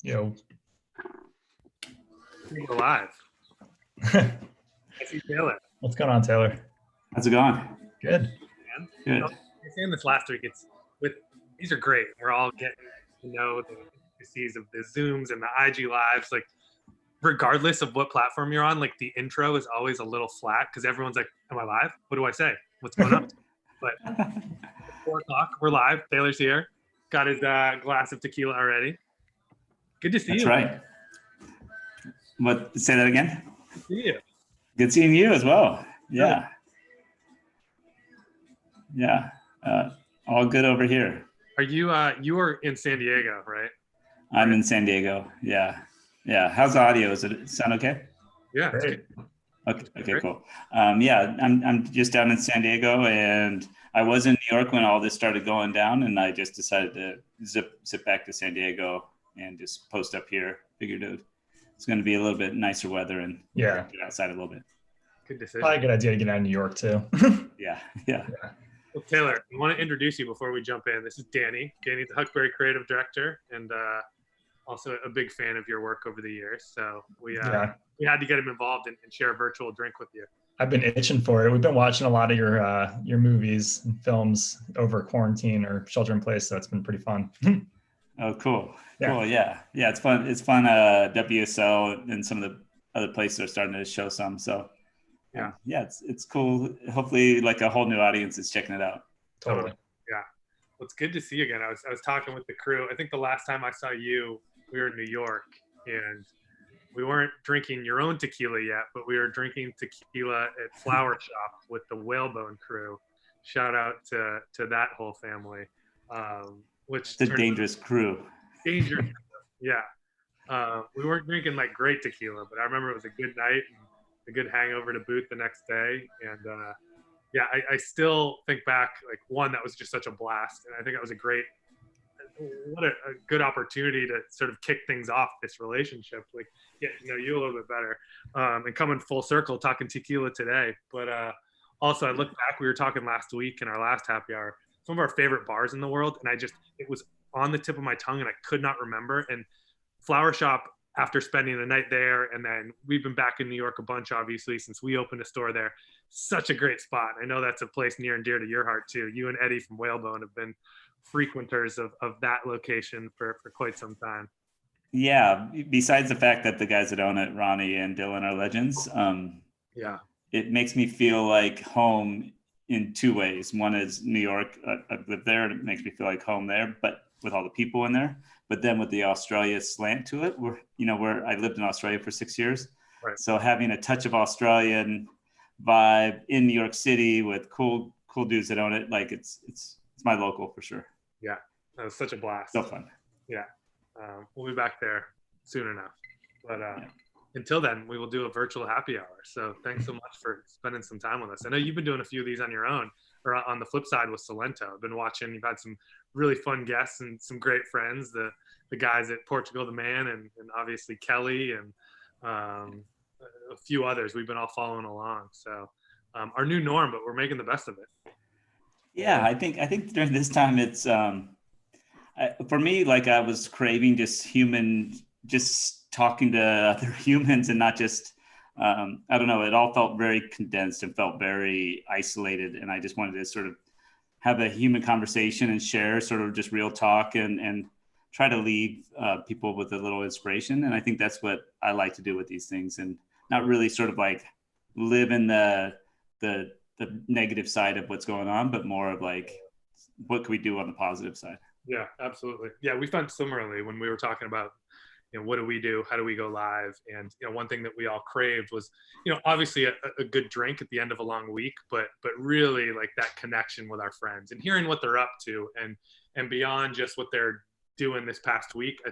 Yo. We're live. I see Taylor. What's going on, Taylor? How's it going? Good. Man. Good. I was saying this last week. These are great. We're all getting to know the intricacies of the Zooms and the IG lives. Like, regardless of what platform you're on, like the intro is always a little flat because everyone's like, "Am I live? What do I say? What's going on?" But at 4:00, we're live. Taylor's here. Got his glass of tequila already. Good to see you. That's right. What? Say that again. Good to see you. Good seeing you as well. Yeah. Yeah. All good over here. Are you? You are in San Diego, right? I'm in San Diego. Yeah. Yeah. How's the audio? Does it sound okay? Yeah. It's Great. good. Okay. Cool. Yeah. I'm just down in San Diego, and I was in New York when all this started going down, and I just decided to zip back to San Diego and just post up here. Figured it's going to be a little bit nicer weather and Yeah. get outside a little bit. Good decision. Probably a good idea to get out of New York too. Yeah. Well, Taylor, I want to introduce you before we jump in. This is Danny. Danny's the Huckberry creative director and also a big fan of your work over the years. So we had to get him involved and share a virtual drink with you. I've been itching for it. We've been watching a lot of your movies and films over quarantine or shelter in place, so it's been pretty fun. Oh, cool. Yeah. Cool. Yeah. It's fun. It's fun. WSL and some of the other places are starting to show some. So it's cool. Hopefully like a whole new audience is checking it out. Totally. Yeah. Well, it's good to see you again. I was talking with the crew. I think the last time I saw you, we were in New York and we weren't drinking your own tequila yet, but we were drinking tequila at Flower Shop with the Whalebone crew. Shout out to that whole family. Which it's a dangerous crew. Dangerous. Yeah. We weren't drinking like great tequila, but I remember it was a good night and a good hangover to boot the next day. And I still think back, like, one, that was just such a blast. And I think it was a good opportunity to sort of kick things off this relationship, like get to know you a little bit better, and coming full circle talking tequila today. But also I look back, we were talking last week in our last happy hour, some of our favorite bars in the world. And it was on the tip of my tongue and I could not remember. And Flower Shop, after spending the night there, and then we've been back in New York a bunch, obviously, since we opened a store there. Such a great spot. I know that's a place near and dear to your heart too. You and Eddie from Whalebone have been frequenters of that location for quite some time. Yeah. Besides the fact that the guys that own it, Ronnie and Dylan, are legends. It makes me feel like home in two ways. One is New York. I've lived there and it makes me feel like home there, but with all the people in there. But then with the Australia slant to it, where I lived in Australia for 6 years. Right. So having a touch of Australian vibe in New York City with cool dudes that own it, like it's my local for sure. Yeah, that was such a blast. So fun. Yeah, we'll be back there soon enough. But until then, we will do a virtual happy hour. So thanks so much for spending some time with us. I know you've been doing a few of these on your own, or on the flip side with Solento. I've been watching. You've had some really fun guests and some great friends. The guys at Portugal the Man and obviously Kelly and a few others. We've been all following along. So our new norm, but we're making the best of it. Yeah, I think during this time it's for me, like, I was craving just talking to other humans and not just I don't know, it all felt very condensed and felt very isolated, and I just wanted to sort of have a human conversation and share sort of just real talk and try to leave people with a little inspiration. And I think that's what I like to do with these things, and not really sort of like live in the negative side of what's going on, but more of like, what can we do on the positive side? Yeah, absolutely. Yeah, we found similarly when we were talking about, what do we do? How do we go live? And, one thing that we all craved was, obviously a good drink at the end of a long week, but really like that connection with our friends and hearing what they're up to and beyond just what they're doing this past week. I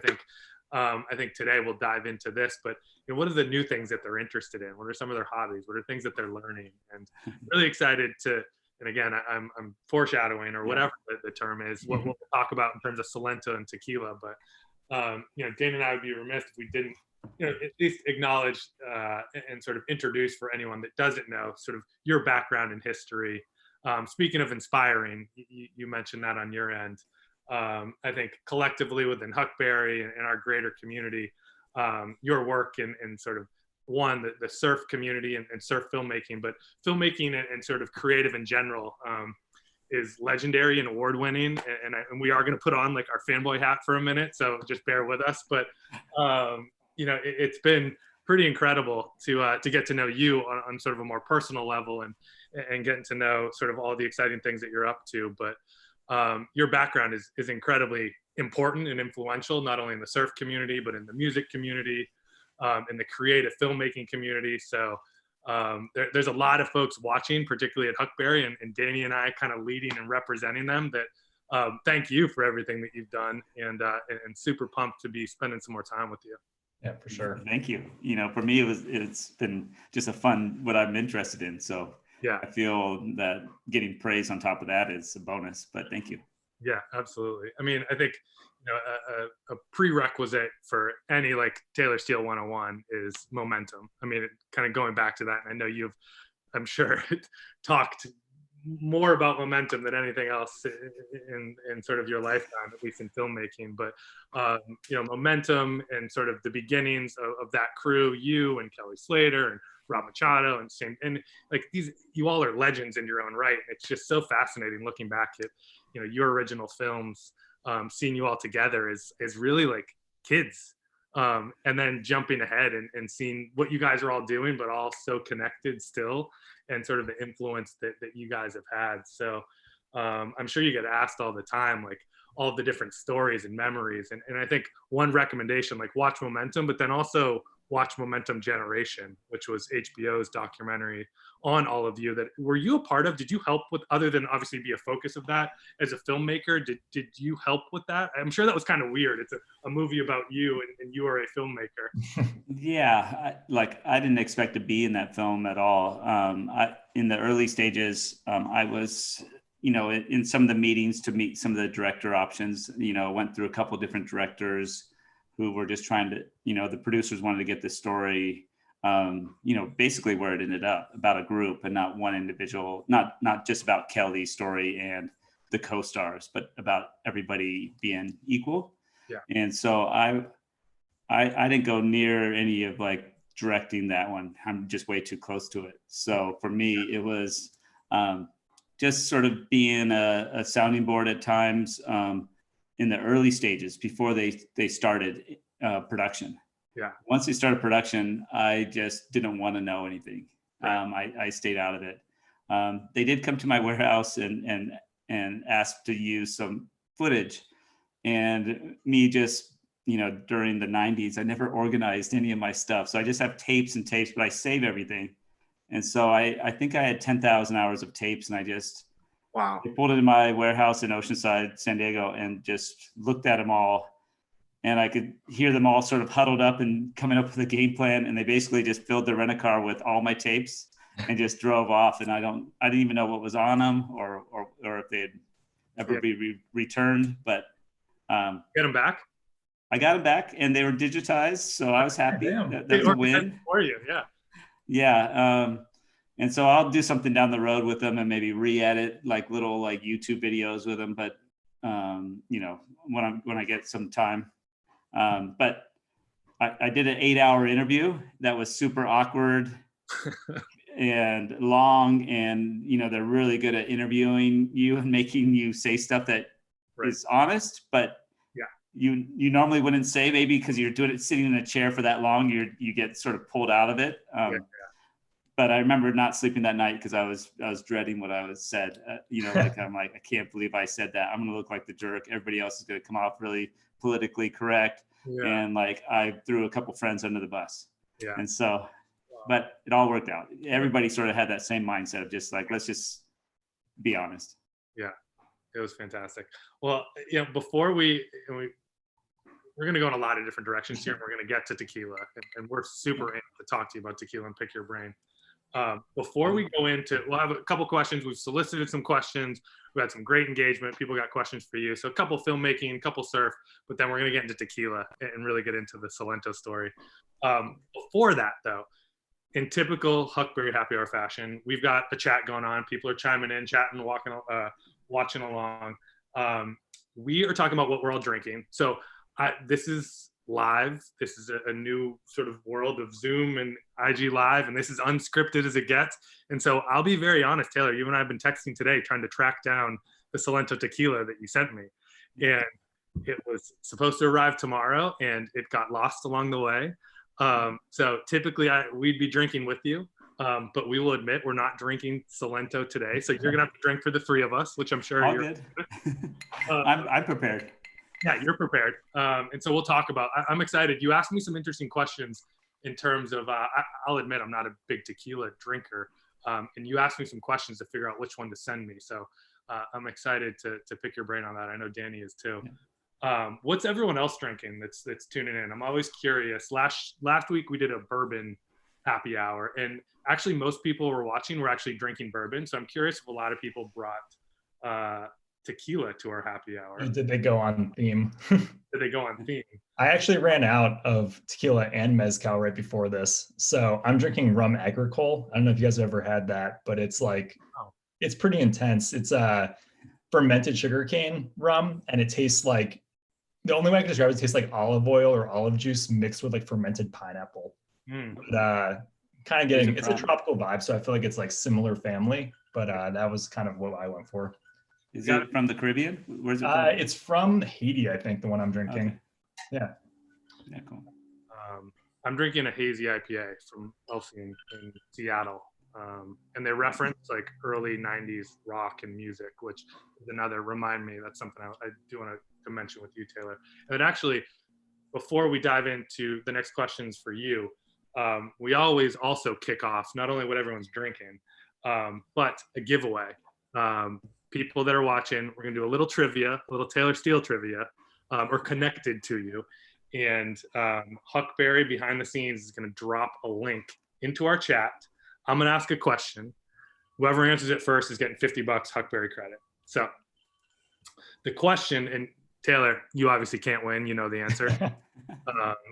think today we'll dive into this, but what are the new things that they're interested in? What are some of their hobbies? What are things that they're learning? And really excited to, and again, I'm foreshadowing or whatever the term is, what we'll talk about in terms of Solento and tequila. But Dana and I would be remiss if we didn't, at least acknowledge and sort of introduce for anyone that doesn't know sort of your background and history. Speaking of inspiring, you mentioned that on your end. I think collectively within Huckberry and our greater community, your work in sort of the surf community and surf filmmaking, but filmmaking and sort of creative in general is legendary and award winning. And we are going to put on like our fanboy hat for a minute, so just bear with us. But it's been pretty incredible to get to know you on sort of a more personal level and getting to know sort of all the exciting things that you're up to. But your background is incredibly important and influential, not only in the surf community, but in the music community, in the creative filmmaking community. So there's a lot of folks watching, particularly at Huckberry, and Danny and I kind of leading and representing them, that thank you for everything that you've done, and super pumped to be spending some more time with you. Yeah, for sure. Thank you. For me, it's been just a fun, what I'm interested in. So yeah, I feel that getting praise on top of that is a bonus, but thank you. Yeah, absolutely. I mean, I think, a prerequisite for any like Taylor Steele 101 is momentum. I mean, kind of going back to that, and I know you've, I'm sure, talked more about momentum than anything else in sort of your lifetime, at least in filmmaking. But momentum and sort of the beginnings of that crew, you and Kelly Slater and Rob Machado and like these, you all are legends in your own right. It's just so fascinating looking back at your original films, seeing you all together is really like kids, and then jumping ahead and seeing what you guys are all doing, but all so connected still, and sort of the influence that you guys have had. So I'm sure you get asked all the time, like all the different stories and memories. And I think one recommendation, like watch Momentum, but then also watch Momentum Generation, which was HBO's documentary on all of you. That were you a part of? Did you help with, other than obviously be a focus of that as a filmmaker? Did you help with that? I'm sure that was kind of weird. It's a movie about you, and you are a filmmaker. Yeah, I didn't expect to be in that film at all. In the early stages, I was, in some of the meetings to meet some of the director options. Went through a couple different directors who were just trying to, the producers wanted to get this story, basically where it ended up, about a group and not one individual, not just about Kelly's story and the co-stars, but about everybody being equal. Yeah. And so I didn't go near any of like directing that one. I'm just way too close to it. So for me, it was just sort of being a sounding board at times, in the early stages before they started production. Yeah. Once they started production, I just didn't want to know anything. Right. I stayed out of it. They did come to my warehouse and asked to use some footage, and me just, during the 90s, I never organized any of my stuff. So I just have tapes and tapes, but I save everything. And so I think I had 10,000 hours of tapes, and I just, wow. I pulled it in my warehouse in Oceanside, San Diego, and just looked at them all. And I could hear them all sort of huddled up and coming up with a game plan. And they basically just filled the rent-a-car with all my tapes and just drove off. And I didn't even know what was on them or if they'd ever be returned. But get them back? I got them back, and they were digitized. So I was happy. That was a win. For you, yeah. Yeah. And so I'll do something down the road with them and maybe re-edit like little like YouTube videos with them. But, when I get some time, but I did an 8-hour interview that was super awkward and long. And, they're really good at interviewing you and making you say stuff that is honest, but you normally wouldn't say, maybe because you're doing it sitting in a chair for that long, you get sort of pulled out of it. But I remember not sleeping that night because I was dreading what I was said. I'm like, I can't believe I said that. I'm going to look like the jerk. Everybody else is going to come off really politically correct. Yeah. And like I threw a couple friends under the bus. Yeah. And so, but it all worked out. Everybody sort of had that same mindset of just like, let's just be honest. Yeah, it was fantastic. Well, before we're going to go in a lot of different directions here, and we're going to get to tequila, and we're super in to talk to you about tequila and pick your brain. Before we go into, we'll have a couple questions. We've solicited some questions. We had some great engagement. People got questions for you. So a couple filmmaking, a couple surf, but then we're going to get into tequila and really get into the Solento story. Before that, though, in typical Huckberry Happy Hour fashion, we've got a chat going on. People are chiming in, chatting, watching along. we are talking about what we're all drinking. So this is live. This is a new sort of world of Zoom and IG Live, and this is unscripted as it gets. And so I'll be very honest, Taylor, you and I have been texting today trying to track down the Solento tequila that you sent me. And it was supposed to arrive tomorrow, and it got lost along the way. So typically we'd be drinking with you, but we will admit we're not drinking Solento today. So you're gonna have to drink for the three of us, which I'm sure All you're good. I'm prepared. Yeah, you're prepared. And so we'll talk about, I'm excited. You asked me some interesting questions in terms of, I'll admit I'm not a big tequila drinker. And you asked me some questions to figure out which one to send me. So I'm excited to pick your brain on that. I know Danny is too. What's everyone else drinking that's tuning in? I'm always curious. Last week we did a bourbon happy hour, and actually most people were watching were actually drinking bourbon. So I'm curious if a lot of people brought tequila to our happy hour. Did they go on theme? Did they go on theme? I actually ran out of tequila and mezcal right before this. So I'm drinking rum agricole. I don't know if you guys have ever had that, but it's like, it's pretty intense. It's a fermented sugarcane rum, and it tastes like, the only way I can describe it, tastes like olive oil or olive juice mixed with like fermented pineapple. But kind of getting, it's a tropical vibe. So I feel like it's like similar family, but that was kind of what I went for. Is it from the Caribbean? Where's it from? It's from Haiti, I think, the one I'm drinking. Okay. Yeah. Yeah, cool. I'm drinking a hazy IPA from Elsie in Seattle. And they reference like early 90s rock and music, which is another, remind me, that's something I do want to mention with you, Taylor. And actually, before we dive into the next questions for you, we always also kick off not only what everyone's drinking, but a giveaway. People that are watching, we're gonna do a little trivia, a little Taylor Steele trivia, or connected to you. And Huckberry behind the scenes is gonna drop a link into our chat. I'm gonna ask a question. Whoever answers it first is getting $50 Huckberry credit. So the question, and Taylor, you obviously can't win, you know the answer.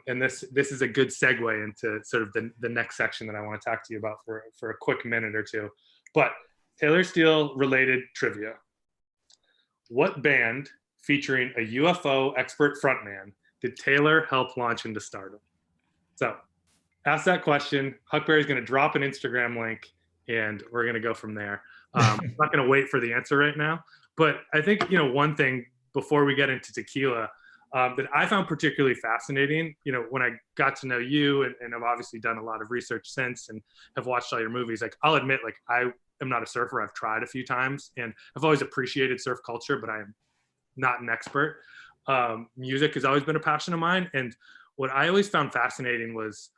And this is a good segue into sort of the next section that I want to talk to you about for a quick minute or two. But Taylor Steele related trivia. What band featuring a UFO expert frontman did Taylor help launch into stardom? So ask that question. Huckberry's going to drop an Instagram link, and we're going to go from there. I'm not going to wait for the answer right now, but I think, you know, one thing before we get into tequila that I found particularly fascinating, you know, when I got to know you and I've obviously done a lot of research since and have watched all your movies, like I'll admit, like I am not a surfer. I've tried a few times and I've always appreciated surf culture, but I am not an expert. Music has always been a passion of mine. And what I always found fascinating was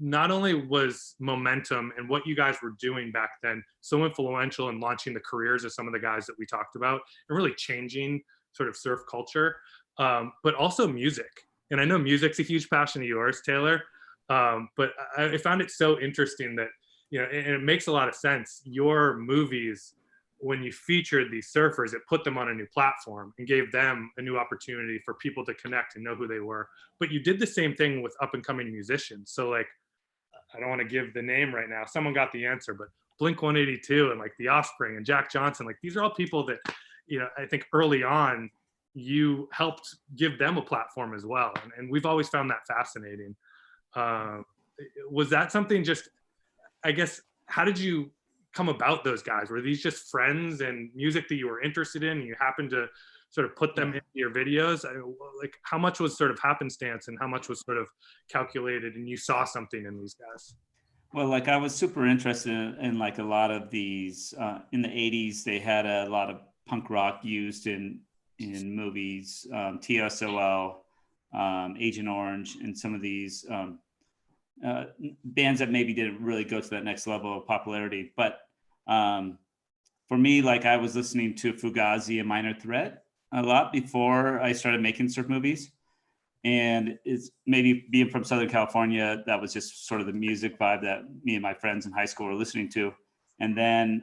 not only was momentum and what you guys were doing back then so influential in launching the careers of some of the guys that we talked about and really changing sort of surf culture, but also music. And I know music's a huge passion of yours, Taylor, but I found it so interesting that, you know, and it makes a lot of sense. Your movies, when you featured these surfers, it put them on a new platform and gave them a new opportunity for people to connect and know who they were. But you did the same thing with up and coming musicians. So like, I don't want to give the name right now. Someone got the answer, but Blink-182 and like The Offspring and Jack Johnson, like these are all people that, you know, I think early on you helped give them a platform as well. And we've always found that fascinating. Was that something just, I guess, how did you come about those guys? Were these just friends and music that you were interested in and you happened to sort of put them into your videos? Like how much was sort of happenstance and how much was sort of calculated and you saw something in these guys? Well, like I was super interested in like a lot of these, in the 80s, they had a lot of punk rock used in movies, TSOL, Agent Orange, and some of these bands that maybe didn't really go to that next level of popularity. But for me, like I was listening to Fugazi and Minor Threat a lot before I started making surf movies. And it's maybe being from Southern California, that was just sort of the music vibe that me and my friends in high school were listening to. And then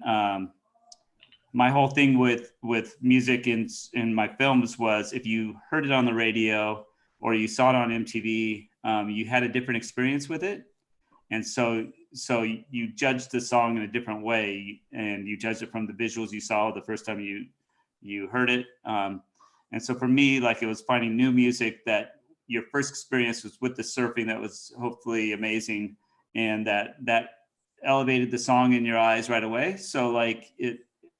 my whole thing with music in my films was if you heard it on the radio or you saw it on MTV, you had a different experience with it. And so you judged the song in a different way, and you judged it from the visuals you saw the first time you heard it. And so for me, like, it was finding new music that your first experience was with the surfing that was hopefully amazing, and that elevated the song in your eyes right away. So like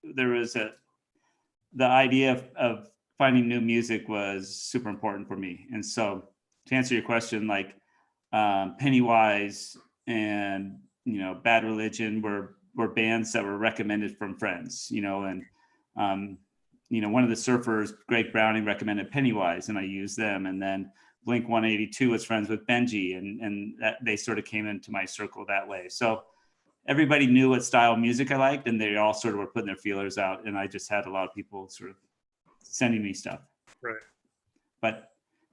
there was the idea of finding new music was super important for me. And so to answer your question, like Pennywise and, Bad Religion were bands that were recommended from friends, and one of the surfers, Greg Browning, recommended Pennywise, and I used them. And then Blink 182 was friends with Benji, and that they sort of came into my circle that way. So everybody knew what style of music I liked, and they all sort of were putting their feelers out, and I just had a lot of people sort of sending me stuff. Right. But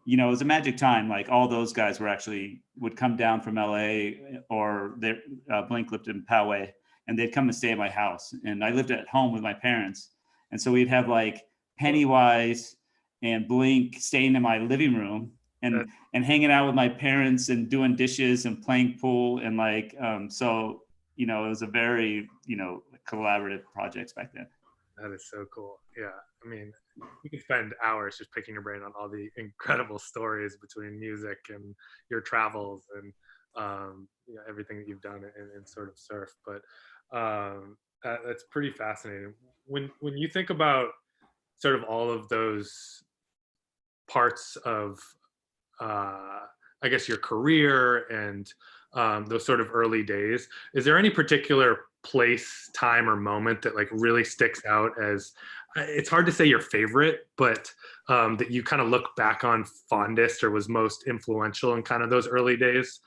it was a magic time. Like, all those guys would come down from LA, or Blink lived in Poway, and they'd come and stay at my house. And I lived at home with my parents. And so we'd have like Pennywise and Blink staying in my living room and hanging out with my parents and doing dishes and playing pool. And like, so, it was a very, collaborative projects back then. That is so cool. Yeah. I mean, you can spend hours just picking your brain on all the incredible stories between music and your travels and everything that you've done in sort of surf. But that's pretty fascinating. When you think about sort of all of those parts of, I guess, your career and those sort of early days, is there any particular place, time, or moment that like really sticks out as, it's hard to say your favorite, but that you kind of look back on fondest or was most influential in kind of those early days,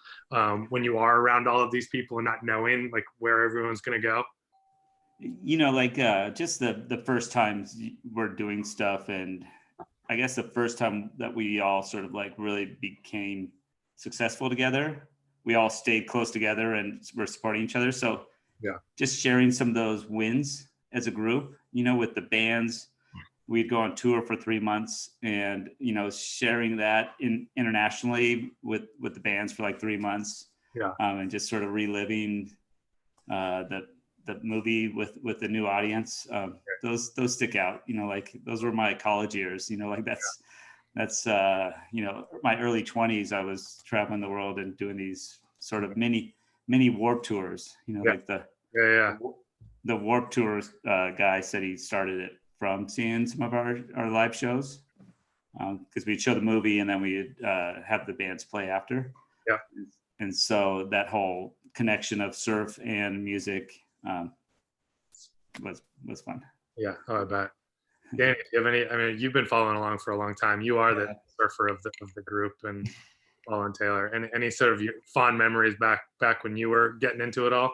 when you are around all of these people and not knowing like where everyone's going to go? Just the first times we're doing stuff, and I guess the first time that we all sort of like really became successful together, we all stayed close together and we're supporting each other. So yeah, just sharing some of those wins as a group, with the bands, we'd go on tour for 3 months, and, sharing that internationally with the bands for like 3 months. Yeah. And just sort of reliving the movie with the new audience. Those stick out, like those were my college years, like that's my early 20s. I was traveling the world and doing these sort of mini Warp tours, like the Warp Tour guy said he started it from seeing some of our live shows, because we'd show the movie and then we'd have the bands play after. Yeah. And so that whole connection of surf and music was fun. Yeah, I bet. Danny, do you have any? I mean, you've been following along for a long time. You are the surfer of the group, and Paul and Taylor. And any sort of fond memories back when you were getting into it all?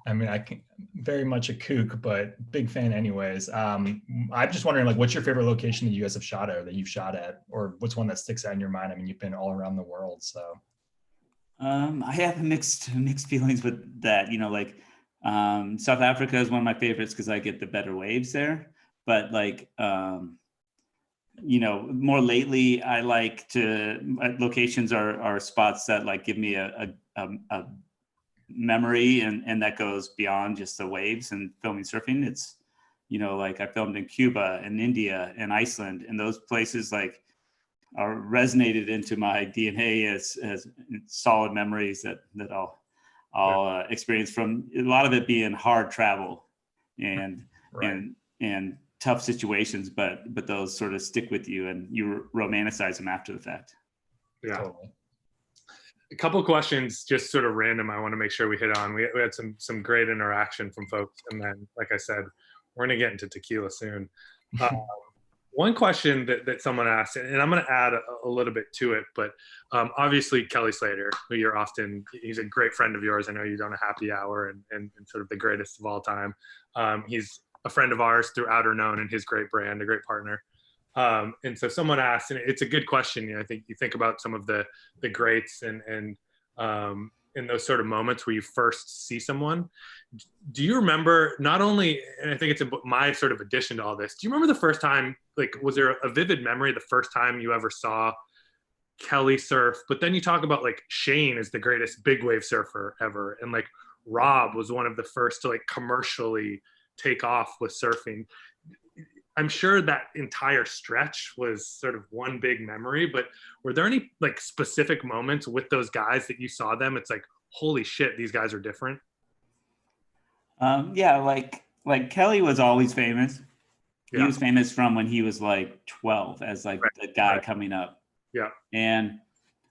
I mean, I can very much a kook, but big fan anyways. I'm just wondering, like, what's your favorite location that you guys have shot at, or that you've shot at, or what's one that sticks out in your mind? I mean, you've been all around the world, so. I have mixed feelings with that. South Africa is one of my favorites because I get the better waves there. But like, more lately, I like locations are spots that like give me a memory, and that goes beyond just the waves and filming surfing. It's, like I filmed in Cuba and India and Iceland, and those places like are resonated into my DNA as solid memories that I'll experience, from a lot of it being hard travel and right. and tough situations, but those sort of stick with you and you romanticize them after the fact. Yeah. Totally. A couple of questions, just sort of random, I want to make sure we hit on. We had some great interaction from folks, and then, like I said, we're going to get into tequila soon. One question that someone asked, and I'm going to add a little bit to it, but obviously Kelly Slater, who he's a great friend of yours. I know you've done a happy hour and sort of the greatest of all time. He's a friend of ours through Outer Known and his great brand, a great partner. And so someone asked, and it's a good question. I think you think about some of the greats and in those sort of moments where you first see someone. Do you remember, not only, and I think it's my sort of addition to all this, do you remember the first time, like, was there a vivid memory the first time you ever saw Kelly surf? But then you talk about like Shane is the greatest big wave surfer ever, and like Rob was one of the first to like commercially take off with surfing. I'm sure that entire stretch was sort of one big memory, but were there any like specific moments with those guys that you saw them? It's like, holy shit, these guys are different. Yeah, like Kelly was always famous. He Yeah. was famous from when he was like 12 as like Right. the guy Right. coming up. Yeah. And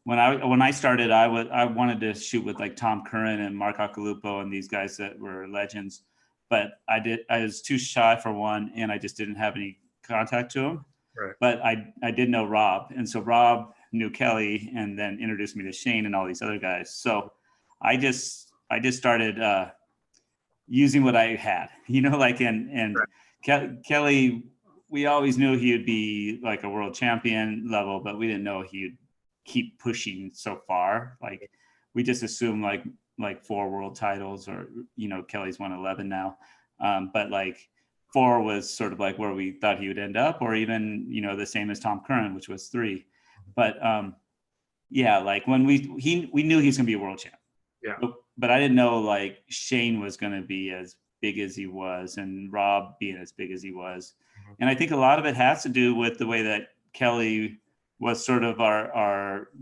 when I started, I wanted to shoot with like Tom Curran and Mark Occhilupo and these guys that were legends, but I was too shy for one, and I just didn't have any contact to him. Right. But I did know Rob, and so Rob knew Kelly, and then introduced me to Shane and all these other guys. So I just started using what I had, like and Right. Kelly. We always knew he would be like a world champion level, but we didn't know he'd keep pushing so far. Like we just assumed like 4 world titles, or Kelly's won 11 now, but like 4 was sort of like where we thought he would end up, or even the same as Tom Curran, which was 3. But yeah, like when we knew he was gonna be a world champ. Yeah. But I didn't know like Shane was gonna be as big as he was, and Rob being as big as he was. And I think a lot of it has to do with the way that Kelly was sort of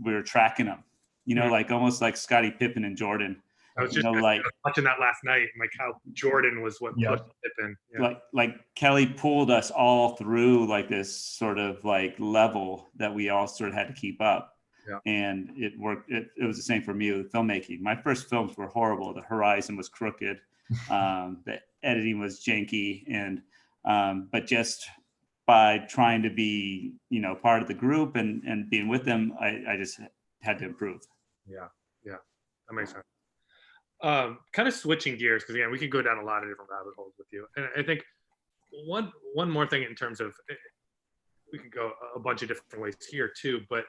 we were tracking him, like almost like Scottie Pippen and Jordan. I was just like watching that last night, and like how Jordan was what pushed Pippen. Yeah. Like Kelly pulled us all through like this sort of like level that we all sort of had to keep up. Yeah. And it worked. It was the same for me with filmmaking. My first films were horrible. The horizon was crooked. The editing was janky, and but just by trying to be part of the group and being with them, I just had to improve. Yeah, that makes sense. Kind of switching gears, because again, we could go down a lot of different rabbit holes with you, and I think one more thing in terms of, we could go a bunch of different ways here too, but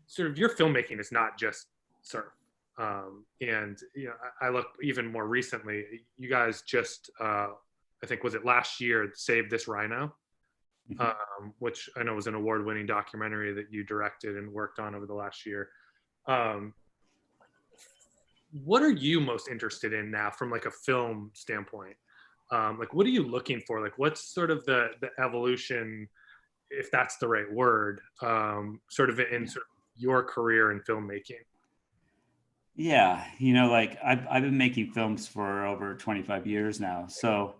sort of your filmmaking is not just surf. And I look even more recently, you guys just I think, was it last year, Save This Rhino, which I know was an award-winning documentary that you directed and worked on over the last year. What are you most interested in now from like a film standpoint? Like, what are you looking for? Like, what's sort of the evolution, if that's the right word, sort of in sort of your career in filmmaking? Yeah, like I've been making films for over 25 years now. So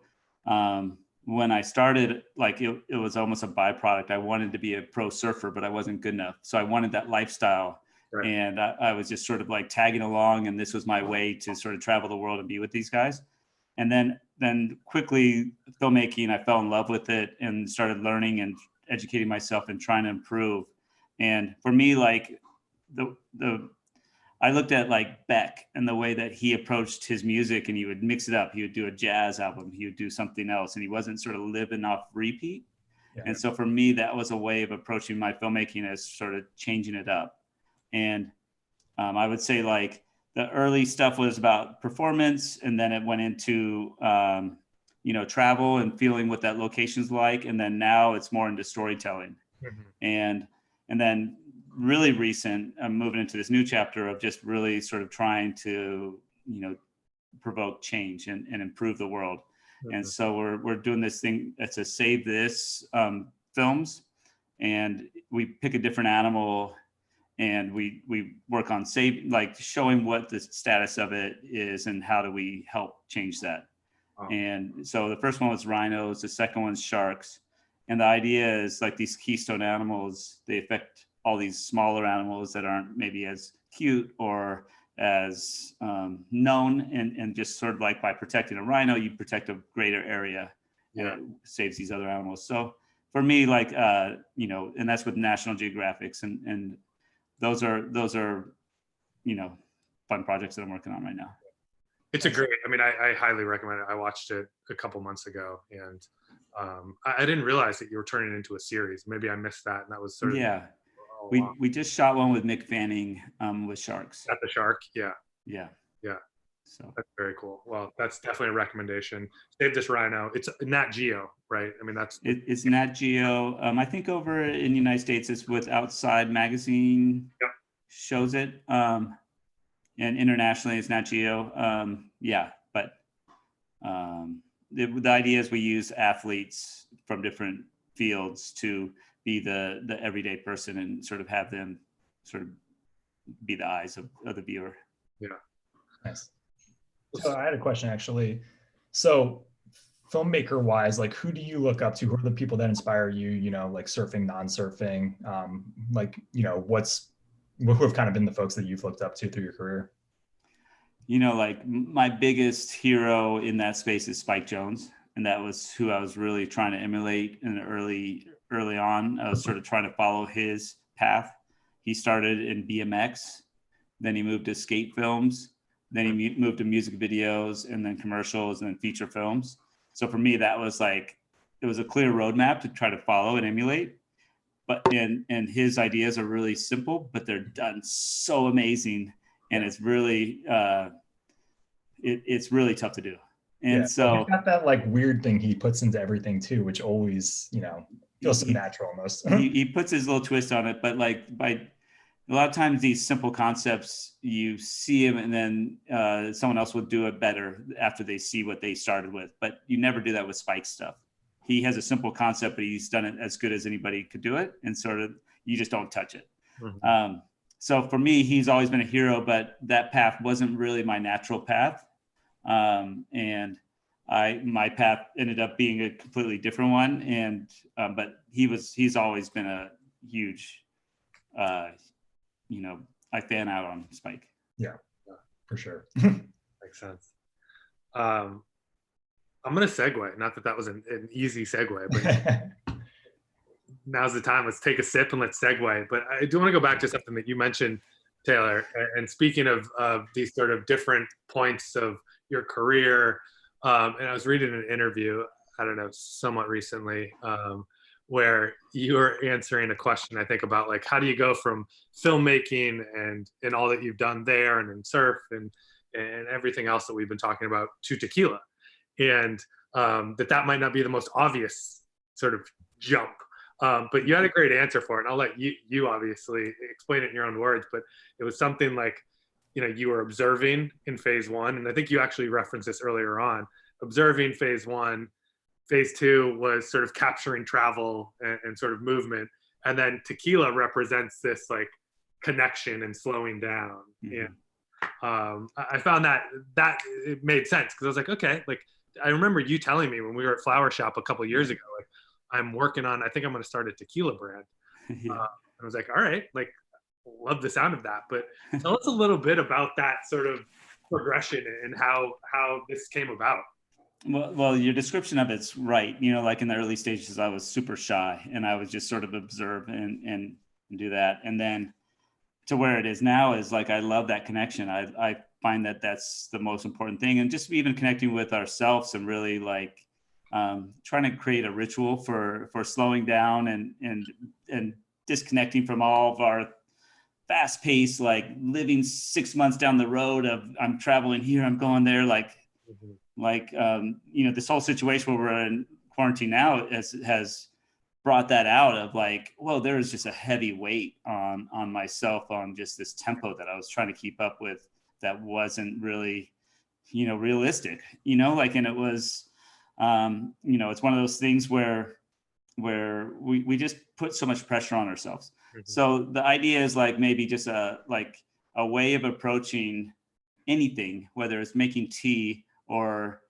when I started, like it was almost a byproduct. I wanted to be a pro surfer, but I wasn't good enough. So I wanted that lifestyle. Right. And I was just sort of like tagging along, and this was my way to sort of travel the world and be with these guys. And then quickly filmmaking, I fell in love with it and started learning and educating myself and trying to improve. And for me, like I looked at like Beck and the way that he approached his music, and he would mix it up. He would do a jazz album, he would do something else, and he wasn't sort of living off repeat. Yeah. And so for me, that was a way of approaching my filmmaking, as sort of changing it up. And I would say like the early stuff was about performance, and then it went into travel and feeling what that location's like, and then now it's more into storytelling. And then really recent, I'm moving into this new chapter of just really sort of trying to provoke change and improve the world. And so we're doing this thing that's a Save This films, and we pick a different animal, and we work on showing what the status of it is and how do we help change that. Wow. And so the first one was rhinos, the second one's sharks. And the idea is like these keystone animals, they affect all these smaller animals that aren't maybe as cute or as known, and just sort of like by protecting a rhino, you protect a greater area. Yeah. And it saves these other animals. So for me, like, and that's with National Geographics, and those are fun projects that I'm working on right now. It's a great, I highly recommend it. I watched it a couple months ago, and I didn't realize that you were turning it into a series. Maybe I missed that, and that was sort of we just shot one with Mick Fanning with sharks. At the shark, yeah. So that's very cool. Well, that's definitely a recommendation. Save This Rhino. It's Nat Geo, right? It's Nat Geo. I think over in the United States, it's with Outside Magazine. Yep. Shows it. And internationally, it's Nat Geo. But the idea is we use athletes from different fields to be the everyday person and sort of have them sort of be the eyes of the viewer. Yeah. Nice. So I had a question actually. So filmmaker wise, like who do you look up to? Who are the people that inspire you, you know, like surfing, non-surfing? Like, you know, who have kind of been the folks that you've looked up to through your career? You know, like my biggest hero in that space is Spike Jonze. And that was who I was really trying to emulate in early on. I was sort of trying to follow his path. He started in BMX, then he moved to skate films, then he moved to music videos, and then commercials, and then feature films. So for me, that was like, it was a clear roadmap to try to follow and emulate. But and his ideas are really simple, but they're done so amazing, and it's really it's really tough to do. And so he's got that like weird thing he puts into everything too, which always, you know, feels so natural almost. he puts his little twist on it, but like by a lot of times these simple concepts, you see him and then someone else will do it better after they see what they started with. But you never do that with Spike's stuff. He has a simple concept, but he's done it as good as anybody could do it. And sort of, you just don't touch it. Mm-hmm. So for me, he's always been a hero, but that path wasn't really my natural path. And my path ended up being a completely different one. And, but he's always been a huge, you know, I fan out on Spike. Yeah, for sure. Makes sense. I'm going to segue. Not that that was an easy segue, but now's the time. Let's take a sip and let's segue. But I do want to go back to something that you mentioned, Taylor. And speaking of these sort of different points of your career, and I was reading an interview, I don't know, somewhat recently, where you were answering a question, I think, about like, how do you go from filmmaking and all that you've done there and in surf and everything else that we've been talking about to tequila? And that might not be the most obvious sort of jump. But you had a great answer for it. And I'll let you obviously explain it in your own words, but it was something like, you know, you were observing in phase one. And I think you actually referenced this earlier on, observing phase one. Phase two was sort of capturing travel and sort of movement. And then tequila represents this like connection and slowing down. Mm-hmm. And I found that it made sense because I was like, okay, like I remember you telling me when we were at Flower Shop a couple of years ago, like I'm working on, I think I'm going to start a tequila brand. Yeah. I was like, all right, like love the sound of that. But tell us a little bit about that sort of progression and how this came about. Well, your description of it's right. You know, like in the early stages, I was super shy and I was just sort of observe and do that. And then to where it is now is like, I love that connection. I find that that's the most important thing. And just even connecting with ourselves and really like trying to create a ritual for slowing down and disconnecting from all of our fast paced, like living 6 months down the road of I'm traveling here, I'm going there, like, mm-hmm. Like, you know, this whole situation where we're in quarantine now has brought that out of like, well, there is just a heavy weight on myself on just this tempo that I was trying to keep up with that wasn't really, you know, realistic, you know, like, and it was, you know, it's one of those things where we just put so much pressure on ourselves. Mm-hmm. So the idea is like maybe just a way of approaching anything, whether it's making tea or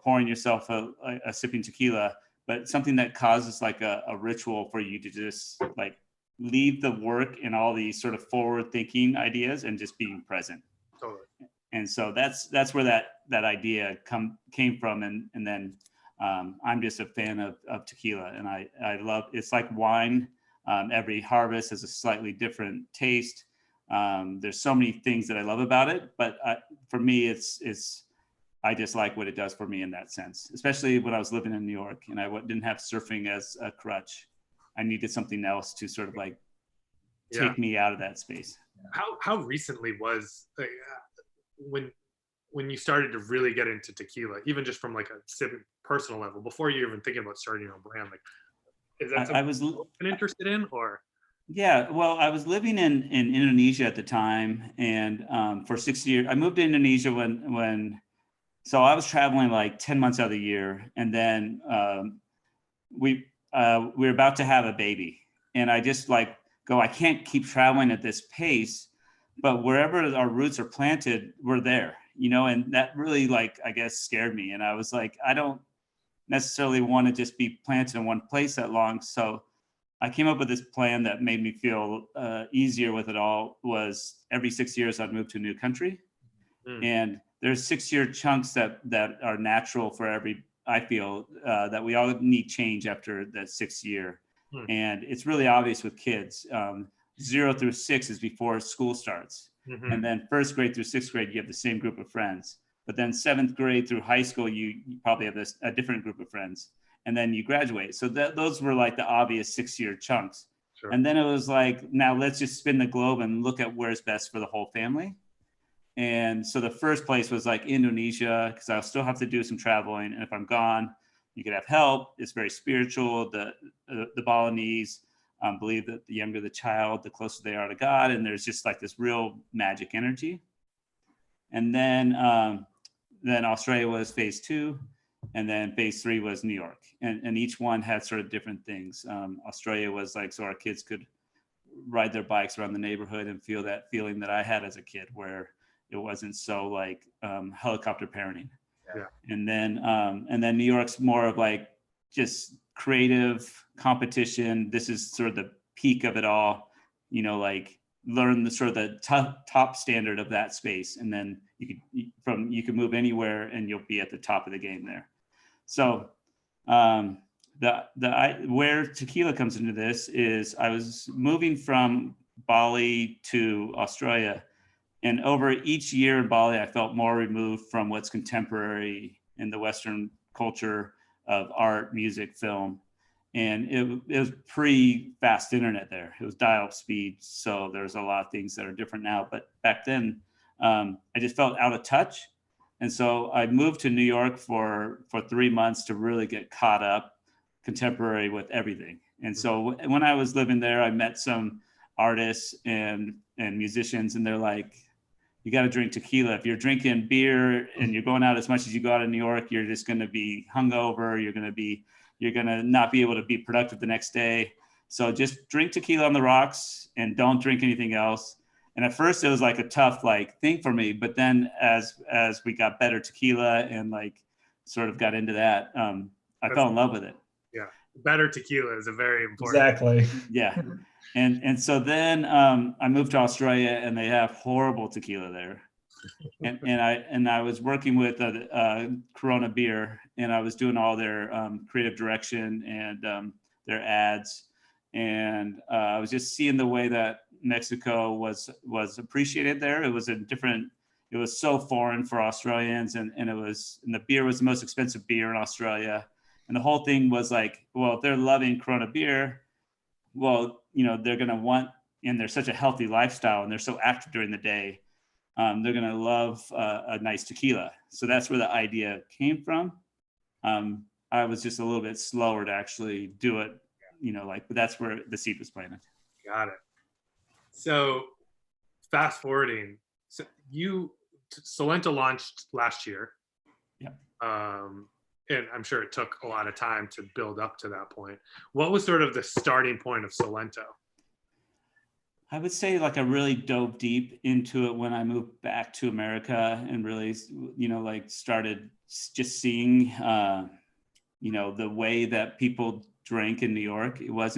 pouring yourself a sipping tequila, but something that causes like a ritual for you to just like leave the work and all these sort of forward thinking ideas and just being present. Totally. And so that's where that idea came from. And then I'm just a fan of tequila, and I love, it's like wine. Every harvest has a slightly different taste. There's so many things that I love about it, but for me, it's I just like what it does for me in that sense, especially when I was living in New York and I didn't have surfing as a crutch. I needed something else to sort of like take me out of that space. How recently was when you started to really get into tequila, even just from like a personal level, before you're even thinking about starting your own brand? Like, is that something I was interested in, or? Yeah, well, I was living in Indonesia at the time, and for 6 years, I moved to Indonesia when So I was traveling like 10 months out of the year, and then we were about to have a baby, and I just like go, I can't keep traveling at this pace, but wherever our roots are planted, we're there, you know, and that really, like, I guess scared me. And I was like, I don't necessarily want to just be planted in one place that long. So I came up with this plan that made me feel easier with it all. Was every 6 years I'd move to a new country. And there's 6 year chunks that are natural for every, I feel that we all need change after that 6th year. And it's really obvious with kids. 0 through 6 is before school starts. And then 1st grade through 6th grade, you have the same group of friends. But then 7th grade through high school, you probably have a different group of friends. And then you graduate. So those were like the obvious 6 year chunks. Sure. And then it was like, now let's just spin the globe and look at where's best for the whole family. And so the first place was like Indonesia, because I'll still have to do some traveling. And if I'm gone, you could have help. It's very spiritual. The Balinese believe that the younger the child, the closer they are to God. And there's just like this real magic energy. And then Australia was phase 2. And then phase 3 was New York. And each one had sort of different things. Australia was like, so our kids could ride their bikes around the neighborhood and feel that feeling that I had as a kid, where it wasn't so like helicopter parenting. Yeah. And then New York's more of like just creative competition. This is sort of the peak of it all, you know, like learn the sort of the top standard of that space. And then you can move anywhere and you'll be at the top of the game there. So where tequila comes into this is I was moving from Bali to Australia. And over each year in Bali, I felt more removed from what's contemporary in the Western culture of art, music, film. And it was pre-fast internet there. It was dial-up speed. So there's a lot of things that are different now. But back then, I just felt out of touch. And so I moved to New York for 3 months to really get caught up contemporary with everything. And so when I was living there, I met some artists and musicians, and they're like, you got to drink tequila. If you're drinking beer and you're going out as much as you go out in New York, you're just going to be hungover. You're going to not be able to be productive the next day. So just drink tequila on the rocks and don't drink anything else. And at first it was like a tough like thing for me, but then as we got better tequila and like sort of got into that, I fell in love with it. Yeah, better tequila is a very important. Exactly. Yeah. And so then I moved to Australia, and they have horrible tequila there. And I was working with Corona Beer, and I was doing all their creative direction and their ads. And I was just seeing the way that Mexico was appreciated there. It was so foreign for Australians, and the beer was the most expensive beer in Australia. And the whole thing was like, well, if they're loving Corona Beer, well, you know, they're going to want, and they're such a healthy lifestyle and they're so active during the day, they're going to love a nice tequila. So that's where the idea came from. I was just a little bit slower to actually do it, you know, like, but that's where the seed was planted. Got it. So fast forwarding, so Solento launched last year. Yeah. And I'm sure it took a lot of time to build up to that point. What was sort of the starting point of Solento? I would say like I really dove deep into it when I moved back to America and really, you know, like started just seeing, you know, the way that people drank in New York. It was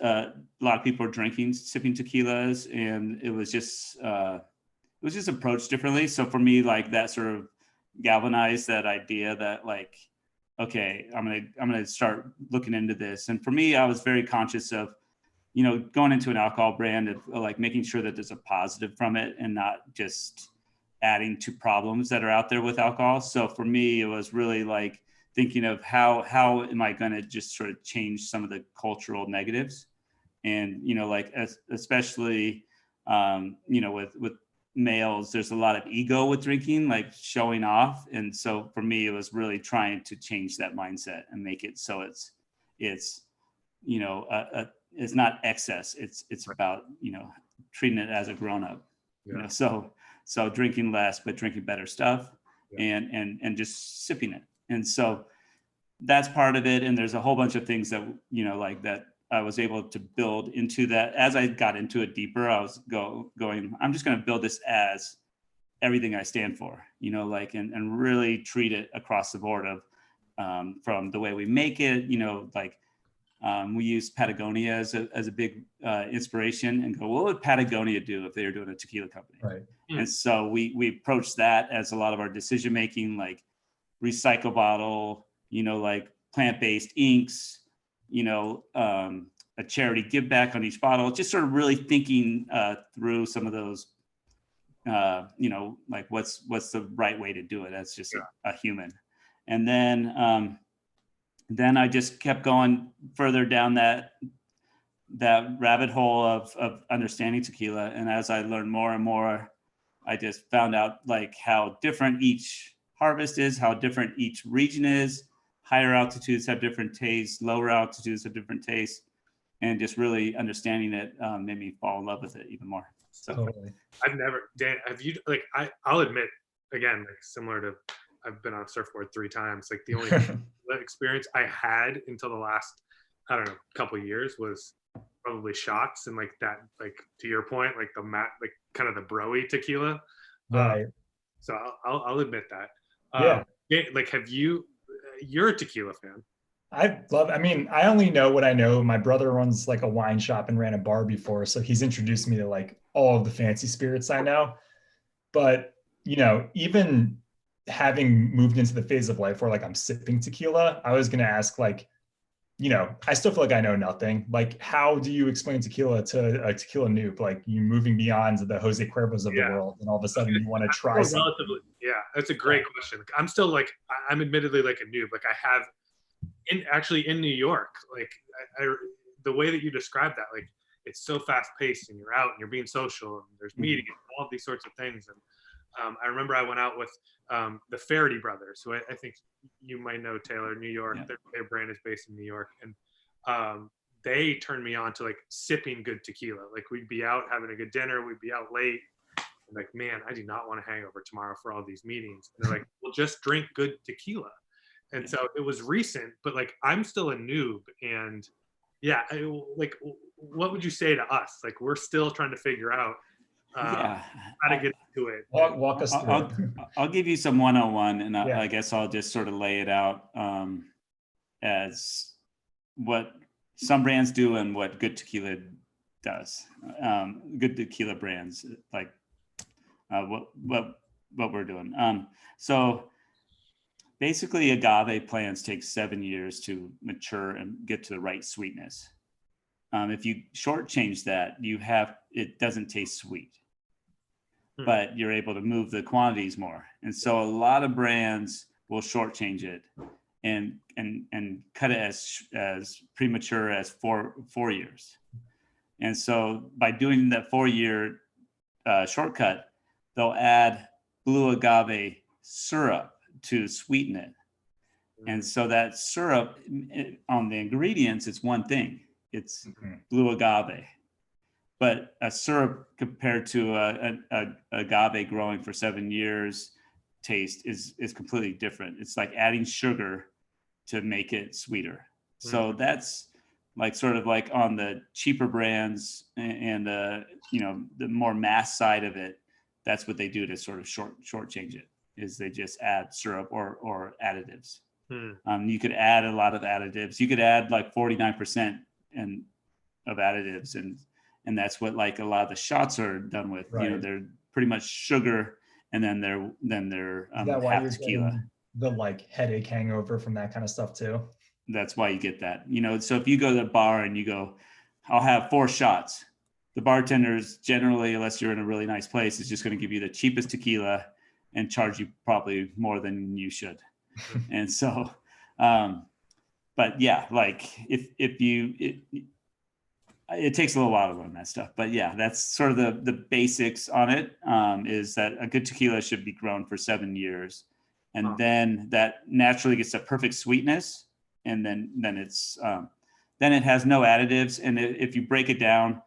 a lot of people were drinking, sipping tequilas, and it was just approached differently. So for me, like that sort of galvanized that idea that like, okay, I'm gonna start looking into this. And for me, I was very conscious of, you know, going into an alcohol brand of like making sure that there's a positive from it and not just adding to problems that are out there with alcohol. So for me, it was really like thinking of how am I going to just sort of change some of the cultural negatives. And, you know, like especially, you know, with males, there's a lot of ego with drinking, like showing off. And so for me, it was really trying to change that mindset and make it so it's you know, it's not excess. It's about, you know, treating it as a grown up, you know, so drinking less, but drinking better stuff. and just sipping it. And so that's part of it. And there's a whole bunch of things that, like that I was able to build into that. As I got into it deeper, I was going, I'm just going to build this as everything I stand for, and really treat it across the board of, from the way we make it, we use Patagonia as a big inspiration, and go, what would Patagonia do if they were doing a tequila company? Right. And so we approach that as a lot of our decision making, like recycle bottle, like plant-based inks, a charity give back on each bottle, just sort of really thinking through some of those, like what's the right way to do it as just a human. And then I just kept going further down that rabbit hole of understanding tequila. And as I learned more and more, I just found out like how different each harvest is, how different each region is. Higher altitudes have different tastes, lower altitudes have different tastes, and just really understanding it made me fall in love with it even more. So Totally. Dan, have you, like, I'll admit, again, like similar to, I've been on a surfboard 3 times. Like the only experience I had until the last, I don't know, couple of years was probably shots, and like that, like to your point, like the like kind of the broy tequila. Right. So I'll admit that. Yeah. Like, you're a tequila fan. I mean, I only know what I know. My brother runs like a wine shop and ran a bar before, so he's introduced me to like all of the fancy spirits I know. But, even having moved into the phase of life where like I'm sipping tequila, I was going to ask like, I still feel like I know nothing. Like, how do you explain tequila to a tequila noob? Like, you moving beyond the Jose Cuervos of the world, and all of a sudden you want to try something. Relatively, yeah, that's a great question. I'm still like, I'm admittedly like a noob. Like I have, in New York, like the way that you describe that, like it's so fast paced, and you're out and you're being social, and there's meetings, and all of these sorts of things. And I remember I went out with the Faraday brothers, who I think you might know, Taylor, New York. Yeah. Their brand is based in New York, and they turned me on to like sipping good tequila. Like we'd be out having a good dinner, we'd be out late, and like, man, I do not want a hangover tomorrow for all these meetings. And they're like, well, just drink good tequila. And so it was recent, but like I'm still a noob, and yeah, like what would you say to us? Like we're still trying to figure out how to get into it. Walk us through. I'll give you some 101, and I guess I'll just sort of lay it out as what some brands do and what good tequila does. Good tequila brands, like what we're doing. So basically, agave plants take 7 years to mature and get to the right sweetness. If you shortchange that, it doesn't taste sweet, but you're able to move the quantities more. And so a lot of brands will shortchange it and cut it as premature as four years. And so by doing that 4-year shortcut, they'll add blue agave syrup to sweeten it. And so that syrup on the ingredients, it's one thing. It's blue agave. But a syrup compared to a agave growing for 7 years taste is completely different. It's like adding sugar to make it sweeter. So that's like sort of like on the cheaper brands and the more mass side of it. That's what they do to sort of shortchange it, is they just add syrup or additives. You could add a lot of additives. You could add like 49% of additives, and that's what like a lot of the shots are done with. Right. They're pretty much sugar, and then they're half tequila. The like headache hangover from that kind of stuff too. That's why you get that. So if you go to the bar and you go, I'll have 4 shots. The bartenders generally, unless you're in a really nice place, is just going to give you the cheapest tequila and charge you probably more than you should. And so, but yeah, like if you, it takes a little while to learn that stuff, but yeah, that's sort of the basics on it, is that a good tequila should be grown for 7 years. And then that naturally gets a perfect sweetness. And then it's, then it has no additives. And if you break it down,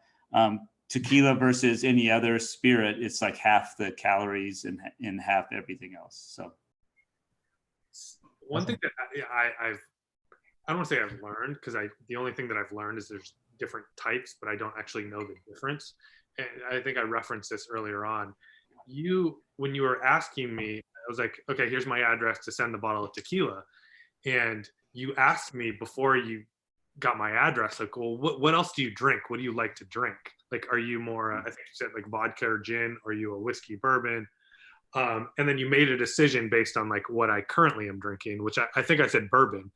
tequila versus any other spirit, it's like half the calories and half everything else. So One thing that I don't want to say I've learned, because the only thing that I've learned is there's different types, but I don't actually know the difference. And I think I referenced this earlier on. When you were asking me, I was like, okay, here's my address to send the bottle of tequila. And you asked me before you got my address, like, well, what else do you drink? What do you like to drink? Like, are you more, I think you said like vodka or gin? Are you a whiskey bourbon? And then you made a decision based on like what I currently am drinking, which I think I said bourbon.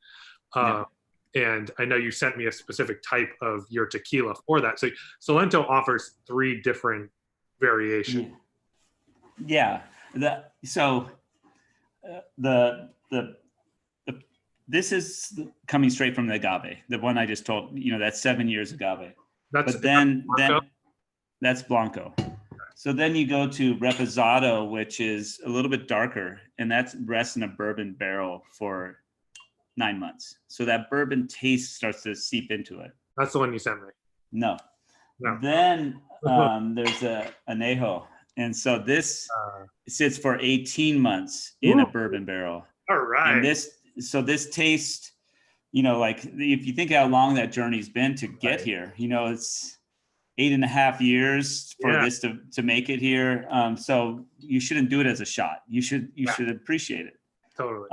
And I know you sent me a specific type of your tequila for that. So Solento offers 3 different variations. Yeah. This is coming straight from the agave, the one I just told, that's 7 years agave. But then that's Blanco. So then you go to Reposado, which is a little bit darker, and that's rests in a bourbon barrel for 9 months. So that bourbon taste starts to seep into it. That's the one you sent me. No. Then there's a añejo. And so this sits for 18 months in a bourbon barrel. All right. And this taste, like if you think how long that journey's been to get here, it's 8.5 years for this to make it here. So you shouldn't do it as a shot. You should appreciate it. Totally.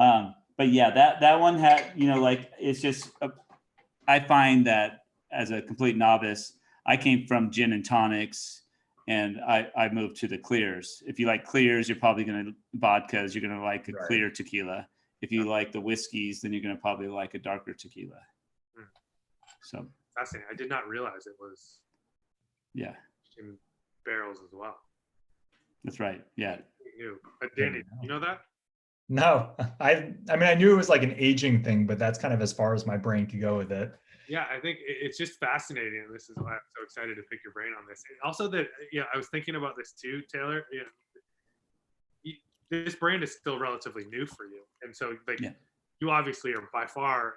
But yeah, that one had, it's just, I find that as a complete novice, I came from gin and tonics and I moved to the clears. If you like clears, you're probably going to vodkas, you're going to like a clear tequila. If you like the whiskeys, then you're going to probably like a darker tequila. So fascinating. I did not realize it was in barrels as well. That's right. Yeah. Danny, you know that? No, I mean, I knew it was like an aging thing, but that's kind of as far as my brain could go with it. Yeah, I think it's just fascinating. And this is why I'm so excited to pick your brain on this. And also that, I was thinking about this too, Taylor. This brand is still relatively new for you. And so you obviously are by far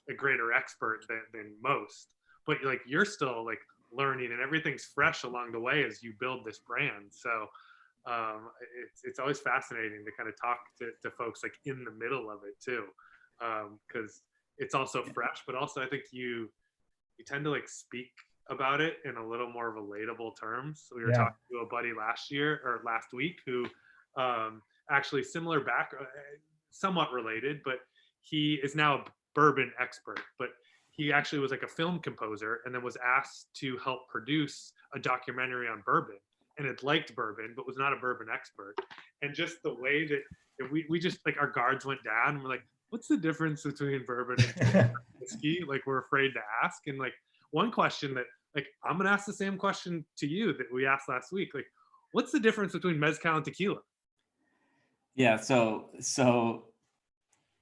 a greater expert than most, but like you're still like learning and everything's fresh along the way as you build this brand. So it's always fascinating to kind of talk to folks like in the middle of it too, because it's also fresh, but also I think you tend to like speak about it in a little more relatable terms. So we were talking to a buddy last week who actually similar background, somewhat related, but he is now a bourbon expert, but he actually was like a film composer and then was asked to help produce a documentary on bourbon and had liked bourbon, but was not a bourbon expert. And just the way that we just like our guards went down and we're like, what's the difference between bourbon and whiskey? Like we're afraid to ask. And like one question that like, I'm going to ask the same question to you that we asked last week. Like, what's the difference between mezcal and tequila? Yeah. So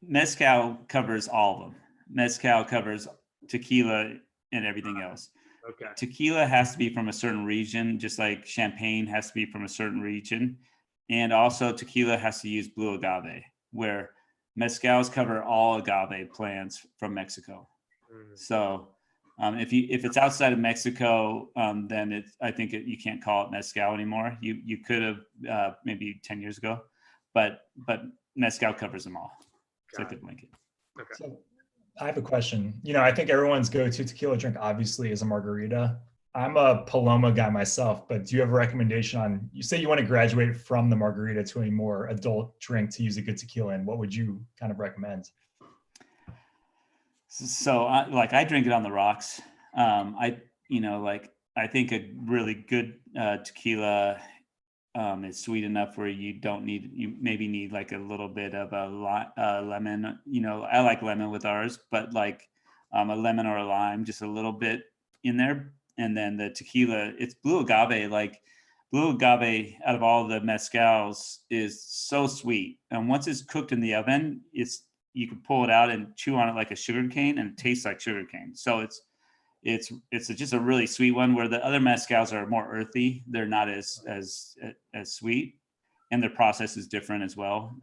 mezcal covers all of them. Mezcal covers tequila and everything else. Okay. Tequila has to be from a certain region, just like champagne has to be from a certain region. And also tequila has to use blue agave, where mezcals cover all agave plants from Mexico. So if it's outside of Mexico, then I think you can't call it mezcal anymore. You could have maybe 10 years ago, but mezcal covers them all. It's like the blanket. Okay. So I have a question. I think everyone's go-to tequila drink obviously is a margarita. I'm a Paloma guy myself, but do you have a recommendation on, you say you want to graduate from the margarita to a more adult drink to use a good tequila in, what would you kind of recommend? So I drink it on the rocks. I think a really good tequila is sweet enough where you maybe need like a little bit of a lemon. I like lemon with ours, but like a lemon or a lime, just a little bit in there. And then the tequila, it's blue agave. Like blue agave out of all the mezcals is so sweet. And once it's cooked in the oven, you can pull it out and chew on it like a sugar cane, and it tastes like sugar cane. So it's just a really sweet one, where the other mezcals are more earthy. They're not as sweet, and their process is different as well.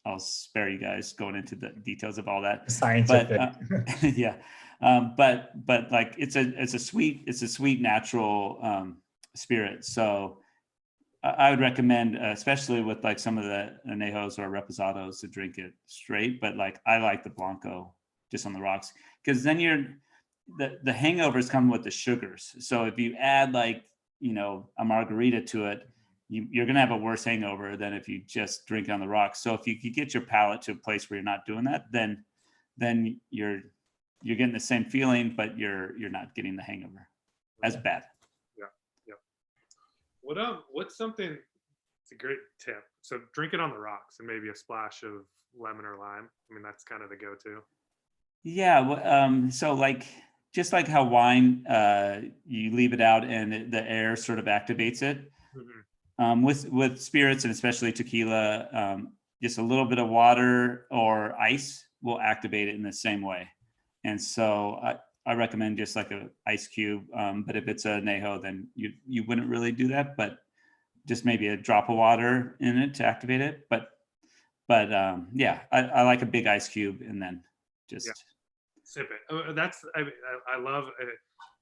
I'll spare you guys going into the details of all that. Scientific. But, yeah. But like it's a sweet natural spirit. So I would recommend, especially with like some of the añejos or reposados, to drink it straight. But like I like the blanco just on the rocks, because then the hangovers come with the sugars. So if you add like, a margarita to it, you're going to have a worse hangover than if you just drink it on the rocks. So if you could get your palate to a place where you're not doing that, then you're getting the same feeling, but you're not getting the hangover as bad. What's something? It's a great tip. So drink it on the rocks and maybe a splash of lemon or lime. I mean, that's kind of the go-to. Yeah. So like, just like how wine, you leave it out and the air sort of activates it. Mm-hmm. With spirits and especially tequila, just a little bit of water or ice will activate it in the same way. And so I recommend just like an ice cube. But if it's a añejo, then you wouldn't really do that, but just maybe a drop of water in it to activate it. But yeah, I like a big ice cube and then just sip it. I love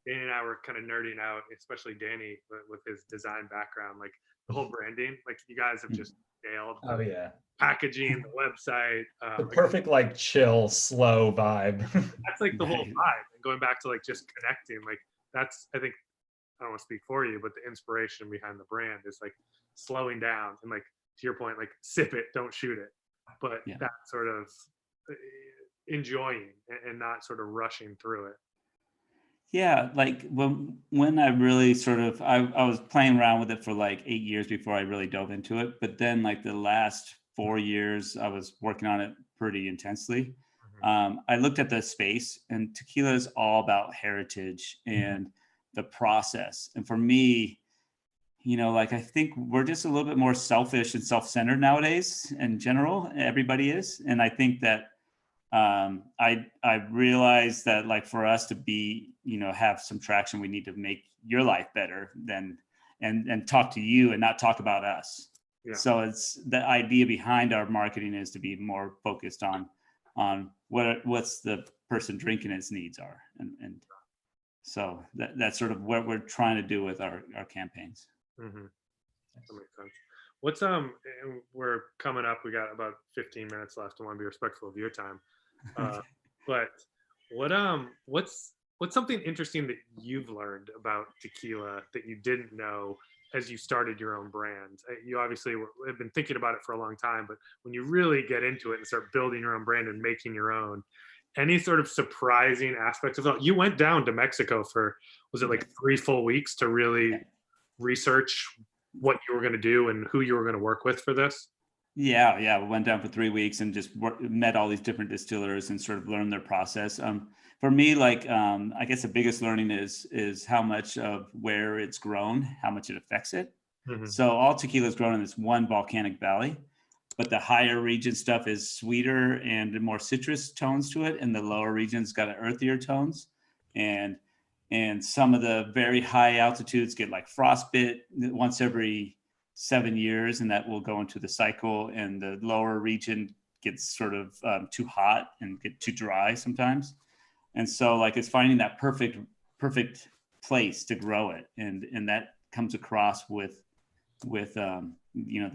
Danny and I were kind of nerding out, especially Danny with his design background, like the whole branding. Like you guys have just nailed. Oh yeah. Packaging, the website, the perfect like chill, slow vibe. That's like the whole vibe. And going back to like just connecting, like that's, I think, I don't want to speak for you, but the inspiration behind the brand is like slowing down and like to your point, like sip it, don't shoot it, but that sort of enjoying and not sort of rushing through it. Yeah, like when I really sort of I was playing around with it for like 8 years before I really dove into it, but then like the last 4 years I was working on it pretty intensely. I looked at the space, and tequila is all about heritage and the process. And for me, like I think we're just a little bit more selfish and self-centered nowadays in general. Everybody is, and I think that I realized that like for us to be, have some traction, we need to make your life better and talk to you and not talk about us. Yeah. So it's the idea behind our marketing is to be more focused on what's the person drinking its needs are. And so that's sort of what we're trying to do with our campaigns. Mm-hmm. That makes sense. What's we're coming up, we got about 15 minutes left. I want to be respectful of your time. But what's something interesting that you've learned about tequila that you didn't know as you started your own brand? You obviously have been thinking about it for a long time, but when you really get into it and start building your own brand and making your own, any sort of surprising aspects of it? You went down to Mexico for, was it like 3 full weeks to really research what you were going to do and who you were going to work with for this? Yeah. We went down for 3 weeks and just met all these different distillers and sort of learned their process. For me, like, I guess the biggest learning is how much of where it's grown, how much it affects it. Mm-hmm. So all tequila is grown in this one volcanic valley, but the higher region stuff is sweeter and more citrus tones to it. And the lower region's got earthier tones. And some of the very high altitudes get like frostbite once every 7 years, and that will go into the cycle. And the lower region gets sort of too hot and get too dry sometimes. And so like it's finding that perfect place to grow it. And that comes across with the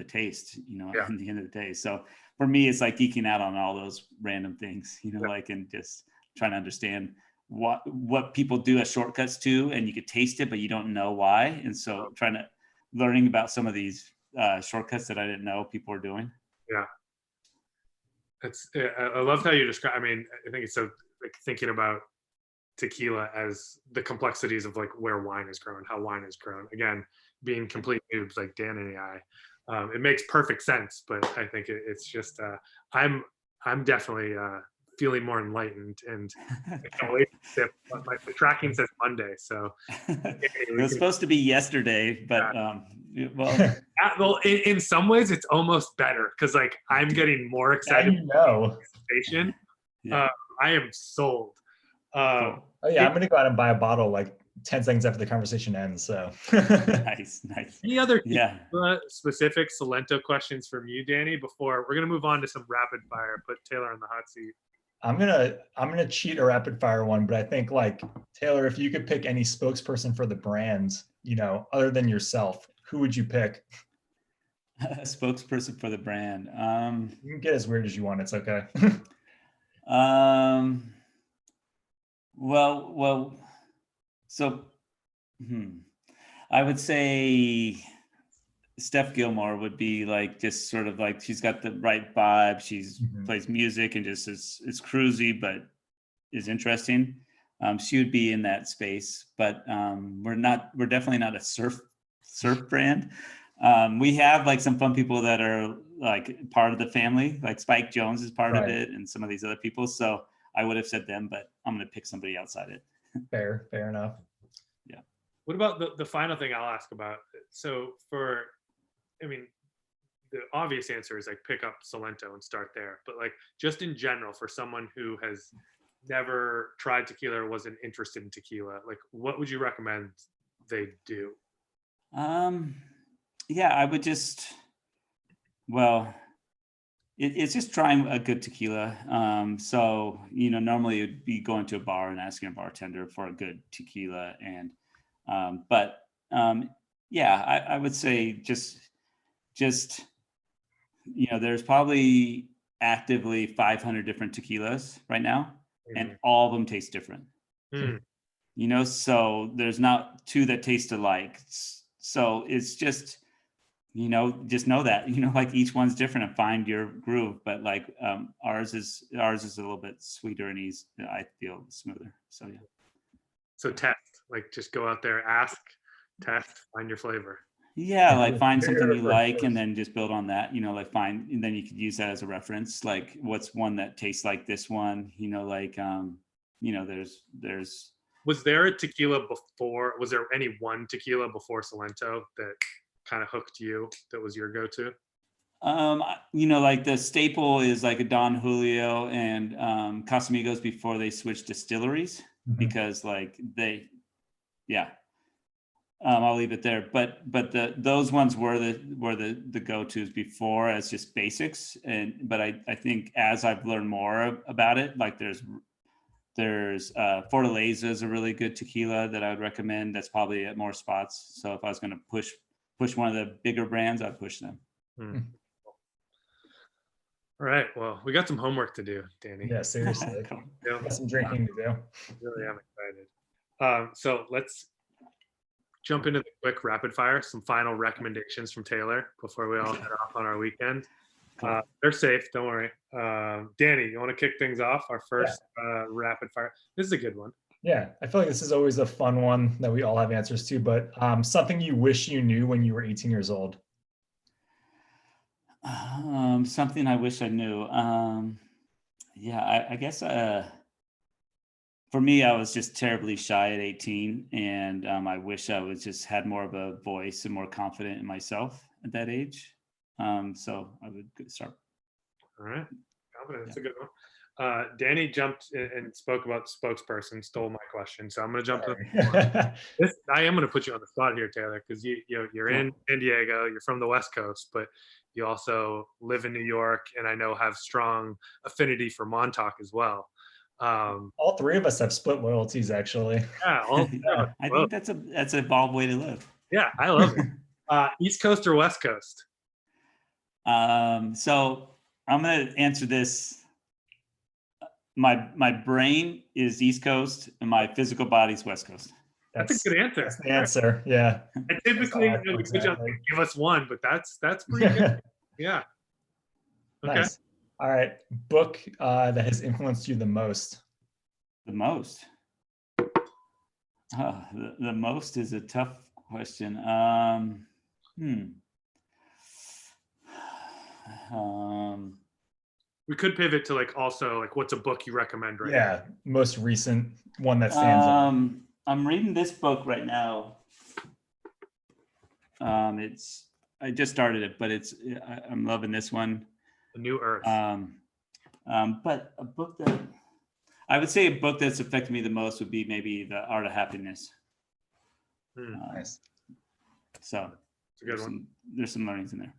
taste, at the end of the day. So for me, it's like geeking out on all those random things, like, and just trying to understand what people do as shortcuts to, and you could taste it, but you don't know why. And so learning about some of these shortcuts that I didn't know people were doing. Yeah. I loved how you describe, I mean, I think it's so like thinking about tequila as the complexities of like where wine is grown, how wine is grown. Again, being complete noobs like Dan and I, it makes perfect sense. But I think it's just I'm definitely feeling more enlightened, and I can't wait to sip. The tracking says Monday, so it was supposed to be yesterday, but well, in some ways it's almost better because like I'm getting more excited. Anticipation. Yeah. I am sold. Cool. Oh yeah, I'm gonna go out and buy a bottle like 10 seconds after the conversation ends. So nice. Any other specific Solento questions from you, Danny? Before we're gonna move on to some rapid fire, put Taylor on the hot seat. I'm gonna cheat a rapid fire one, but I think like Taylor, if you could pick any spokesperson for the brand, other than yourself, who would you pick? A spokesperson for the brand. You can get as weird as you want. It's okay. Um, well, so I would say Steph Gilmore would be like just sort of like she's got the right vibe. She's plays music and just is cruisy, but is interesting. She would be in that space, but we're definitely not a surf brand. We have like some fun people that are like part of the family, like Spike Jones is part of it and some of these other people. So I would have said them, but I'm going to pick somebody outside it. Fair enough. Yeah. What about the final thing I'll ask about? So the obvious answer is like pick up Solento and start there. But like just in general, for someone who has never tried tequila or wasn't interested in tequila, like what would you recommend they do? Yeah, I would just, it's just trying a good tequila. So, normally it'd be going to a bar and asking a bartender for a good tequila. And, yeah, I would say just, there's probably actively 500 different tequilas right now, and all of them taste different. So there's not two that taste alike. So it's just, just know that, like each one's different and find your groove. But like ours is a little bit sweeter and I feel smoother. So yeah. So test, like just go out there, ask, test, find your flavor. Yeah, like find something you like and then just build on that, like find, and then you could use that as a reference. Like what's one that tastes like this one, there's. Was there a tequila before, was there any one tequila before Solento that kind of hooked you, that was your go-to? Like the staple is like a Don Julio and Casamigos before they switched distilleries because like I'll leave it there. But those ones were the go-tos before as just basics. But I think as I've learned more about it, like there's Fortaleza is a really good tequila that I would recommend. That's probably at more spots. So if I was going to push one of the bigger brands, I'd push them. All right. Well, we got some homework to do, Danny. Yeah, seriously. Cool. Got some drinking to do. Really am excited. So let's jump into the quick rapid fire. Some final recommendations from Taylor before we all head off on our weekend. Cool. They're safe. Don't worry. Danny, you want to kick things off? Our first rapid fire. This is a good one. Yeah, I feel like this is always a fun one that we all have answers to, but something you wish you knew when you were 18 years old. Something I wish I knew. I guess for me, I was just terribly shy at 18, and I wish I was just had more of a voice and more confident in myself at that age. So I would start. All right, confident. That's a good one. Danny jumped and spoke about the spokesperson, stole my question, so I'm going to jump to this. I am going to put you on the spot here, Taylor, because you're in San Diego, you're from the West Coast, but you also live in New York, and I know have strong affinity for Montauk as well. All three of us have split loyalties, actually. Yeah, I think that's an evolved way to live. Yeah, I love it. East Coast or West Coast? So I'm going to answer this. My brain is East Coast and my physical body's West Coast. That's a good answer. That's the answer. Yeah. And typically, give us one, but that's pretty good. Yeah. Okay. Nice. All right. Book that has influenced you the most. The most. Oh, the most is a tough question. We could pivot to also what's a book you recommend right now? Yeah, most recent one that stands out. I'm reading this book right now. I just started it, but I'm loving this one. The New Earth. But a book that I would say that's affected me the most would be maybe The Art of Happiness. Nice. So it's a good one. There's some learnings in there.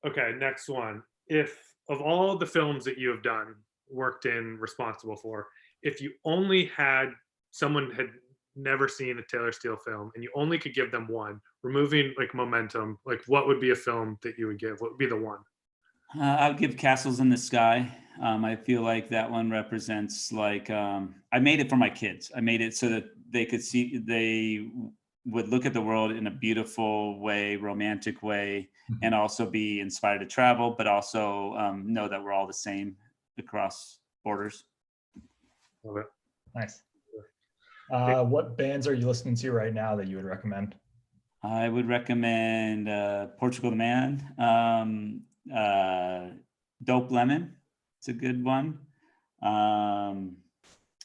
Okay, next one. If of all the films that you have done, worked in, responsible for, if you only had someone had never seen a Taylor Steele film, and you only could give them one, removing like momentum, like what would be a film that you would give? What would be the one? I would give Castles in the Sky. I feel like that one represents like I made it for my kids. I made it so that they could see, they would look at the world in a beautiful way, romantic way, and also be inspired to travel, but also know that we're all the same across borders. Love it. Nice. What bands are you listening to right now that you would recommend? I would recommend Portugal the Man, Dope Lemon. It's a good one.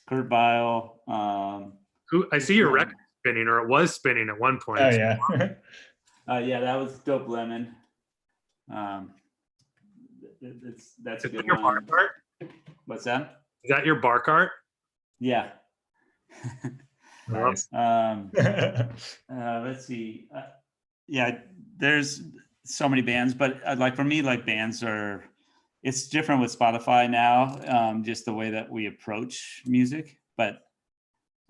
Kurt Vile. Who I see your record spinning, or it was spinning at one point. Oh yeah. Yeah, that was Dope Lemon. That's a good your one. bar cart? What's that? Is that your bar cart? Yeah. Nice. Let's see. Yeah, there's so many bands, but like for me, like bands are, it's different with Spotify now, just the way that we approach music. But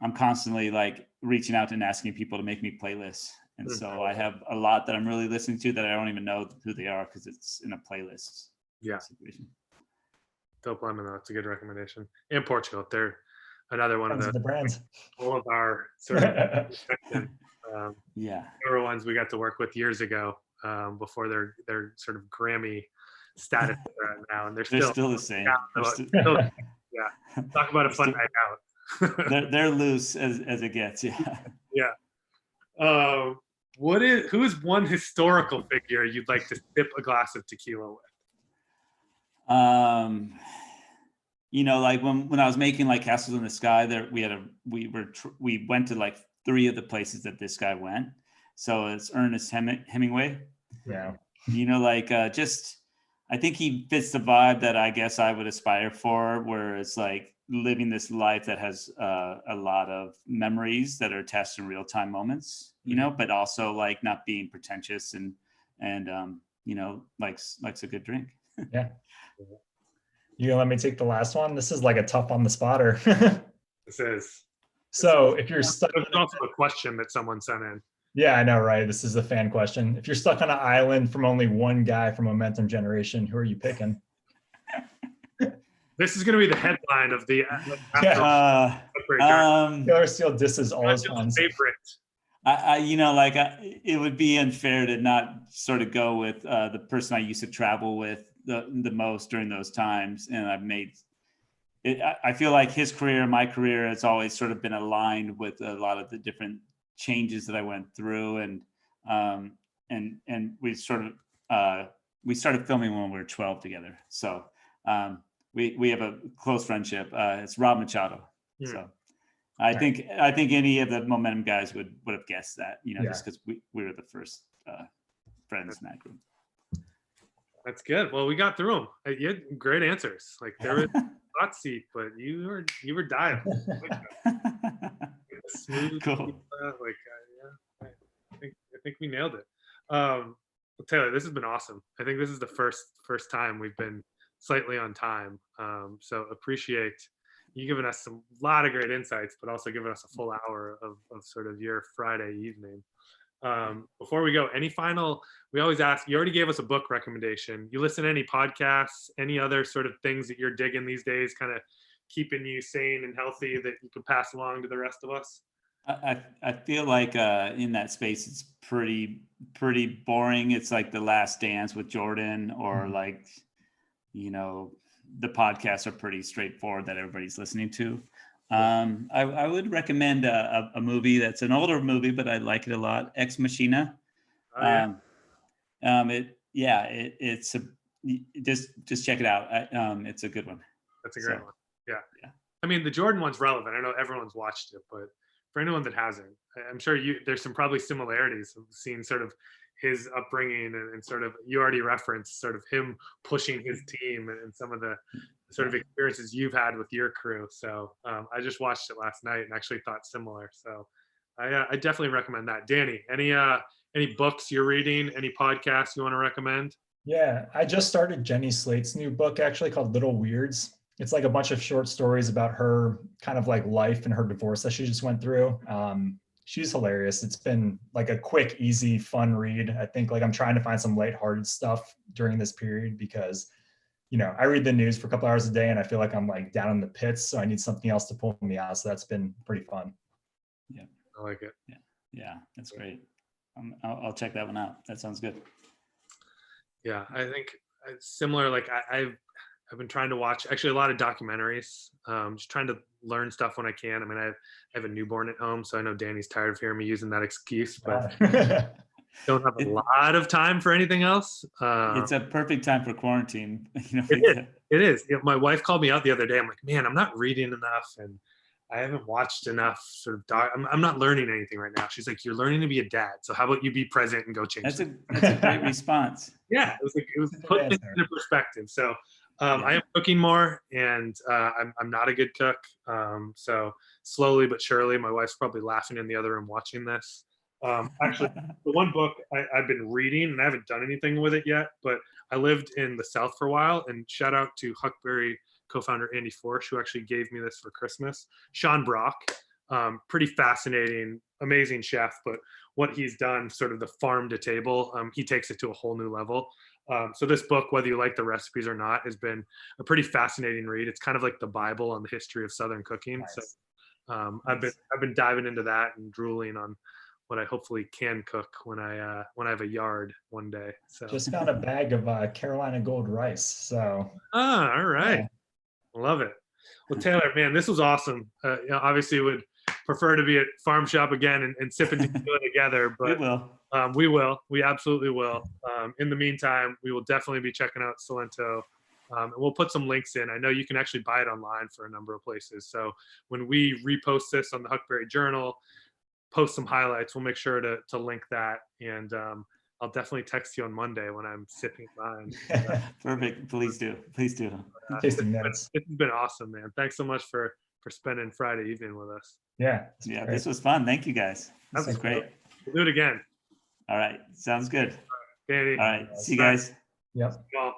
I'm constantly like reaching out and asking people to make me playlists. And so I have a lot that I'm really listening to that I don't even know who they are because it's in a playlist. Yeah. Situation. Dope Lemon, though. It's a good recommendation. And Portugal, they're another one of the brands. All of our sort of Yeah. newer ones we got to work with years ago, before they're sort of Grammy status now, and they're still the same. Yeah. Talk about a fun night out. they're loose as it gets. Yeah. Yeah. Who's one historical figure you'd like to sip a glass of tequila with? Like when I was making like Castles in the Sky, there we went to like 3 of the places that this guy went. So it's Ernest Hemingway. Yeah. I think he fits the vibe that I guess I would aspire for, where it's like living this life that has a lot of memories that are attached to real-time moments, but also like not being pretentious and likes a good drink. Yeah. You gonna let me take the last one? This is like a tough on the spotter. This is. So if you're stuck, it's also a question that someone sent in. Yeah, I know, right? This is a fan question. If you're stuck on an island from only one guy from Momentum Generation, who are you picking? This is going to be the headline of the. Taylor Steele disses all his fans. Favorite. It would be unfair to not sort of go with the person I used to travel with the most during those times, and I've made it. I feel like his career, my career, has always sort of been aligned with a lot of the different changes that I went through, and we sort of we started filming when we were 12 together. So we have a close friendship. It's Rob Machado. Yeah. So I think any of the Momentum guys would have guessed that, just because we were the first friends in that group. That's good. Well, we got through them. You had great answers. Like there was hot seat, but you were dialed. Smooth. Cool. I think we nailed it. Well, Taylor, this has been awesome. I think this is the first time we've been slightly on time. So appreciate you giving us a lot of great insights, but also giving us a full hour of sort of your Friday evening. Before we go, we always ask, you already gave us a book recommendation. You listen to any podcasts, any other sort of things that you're digging these days, kind of keeping you sane and healthy that you could pass along to the rest of us? I feel like in that space, it's pretty boring. It's like The Last Dance with Jordan, or like, the podcasts are pretty straightforward that everybody's listening to. I would recommend a movie that's an older movie, but I like it a lot. Ex Machina. Oh, yeah. It's just check it out. It's a good one. That's a great one. Yeah. I mean, the Jordan one's relevant. I know everyone's watched it, but for anyone that hasn't, I'm sure there's some probably similarities of seeing sort of his upbringing and sort of, you already referenced sort of him pushing his team and some of the sort of experiences you've had with your crew. So I just watched it last night and actually thought similar. So I definitely recommend that. Danny, any books you're reading, any podcasts you want to recommend? Yeah, I just started Jenny Slate's new book actually called Little Weirds. It's like a bunch of short stories about her kind of like life and her divorce that she just went through. She's hilarious. It's been like a quick, easy, fun read. I think like I'm trying to find some lighthearted stuff during this period because, I read the news for a couple hours a day and I feel like I'm like down in the pits. So I need something else to pull me out. So that's been pretty fun. Yeah. I like it. Yeah, that's great. I'll check that one out. That sounds good. Yeah, I think it's similar. Like I've been trying to watch actually a lot of documentaries. Just trying to learn stuff when I can. I mean, I have a newborn at home, so I know Danny's tired of hearing me using that excuse, but don't have a lot of time for anything else. It's a perfect time for quarantine. It is. My wife called me out the other day. I'm like, man, I'm not reading enough, and I haven't watched enough sort of I'm not learning anything right now. She's like, you're learning to be a dad. So how about you be present and go change That's a great response. Yeah, it was put into perspective. So I am cooking more, and I'm not a good cook. So slowly but surely, my wife's probably laughing in the other room watching this. Actually, the one book I've been reading, and I haven't done anything with it yet, but I lived in the South for a while, and shout out to Huckberry co-founder Andy Forsch, who actually gave me this for Christmas. Sean Brock, pretty fascinating, amazing chef, but what he's done, sort of the farm to table, he takes it to a whole new level. So this book, whether you like the recipes or not, has been a pretty fascinating read. It's kind of like the Bible on the history of Southern cooking. Nice. So I've been diving into that and drooling on what I hopefully can cook when I have a yard one day. So just found a bag of Carolina Gold rice. So all right. Yeah. Love it. Well, Taylor, man, this was awesome. Obviously would prefer to be at Farm Shop again and sipping tequila together, but we will. We absolutely will. In the meantime, we will definitely be checking out Solento. And we'll put some links in. I know you can actually buy it online for a number of places. So when we repost this on the Huckberry Journal, post some highlights, we'll make sure to link that. And I'll definitely text you on Monday when I'm sipping mine. Perfect. Please do. Please do. It's been awesome, man. Thanks so much for spending Friday evening with us. Yeah. This was fun. Thank you, guys. This was great. We'll do it again. All right. Sounds good. Danny. All right. See you guys. Yep. Well.